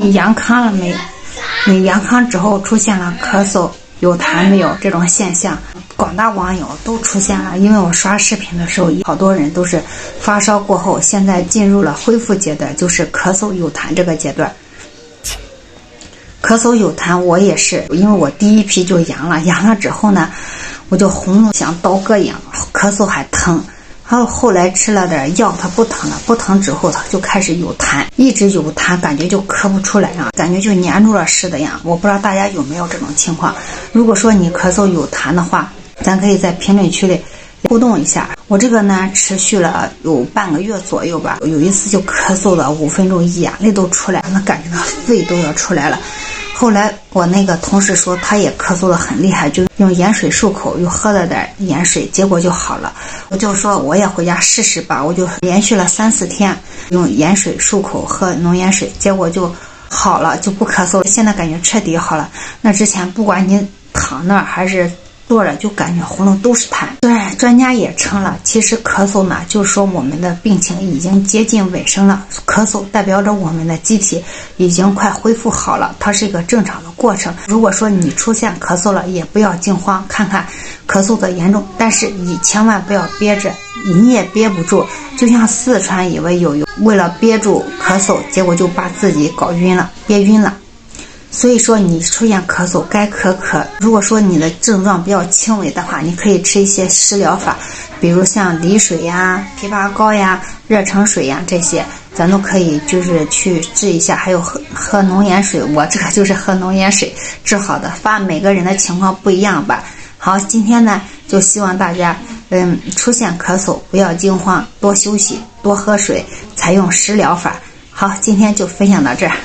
你阳康了没？你阳康之后出现了咳嗽、有痰没有这种现象？广大网友都出现了，因为我刷视频的时候，好多人都是发烧过后，现在进入了恢复阶段，就是咳嗽有痰这个阶段。咳嗽有痰，我也是，因为我第一批就阳了之后呢，我就喉咙像刀割一样，咳嗽还疼。后来吃了点药，它不疼了，不疼之后它就开始有痰，一直有痰，感觉就咳不出来啊，感觉就粘住了似的呀。我不知道大家有没有这种情况。如果说你咳嗽有痰的话，咱可以在评论区里互动一下。我这个呢持续了有半个月左右吧，有一次就咳嗽了5分钟，眼泪都出来了，那感觉到肺都要出来了。后来我那个同事说他也咳嗽得很厉害，就用盐水漱口，又喝了点盐水，结果就好了。我就说我也回家试试吧，我就连续了3、4天用盐水漱口，喝浓盐水，结果就好了，就不咳嗽了。现在感觉彻底好了。那之前不管你躺那儿还是坐着，就感觉喉咙都是痰。专家也称了，其实咳嗽呢，就是说我们的病情已经接近尾声了。咳嗽代表着我们的机体已经快恢复好了，它是一个正常的过程。如果说你出现咳嗽了，也不要惊慌，看看咳嗽的严重，但是你千万不要憋着，你也憋不住。就像四川一位友友为了憋住咳嗽，结果就把自己搞晕了，憋晕了。所以说你出现咳嗽该咳。如果说你的症状比较轻微的话，你可以吃一些食疗法，比如像梨水呀、枇杷膏呀、热橙水呀，这些咱都可以就是去治一下。还有喝浓盐水，我这个就是喝浓盐水治好的，每个人的情况不一样吧。好，今天呢就希望大家出现咳嗽不要惊慌，多休息，多喝水，采用食疗法。好，今天就分享到这儿。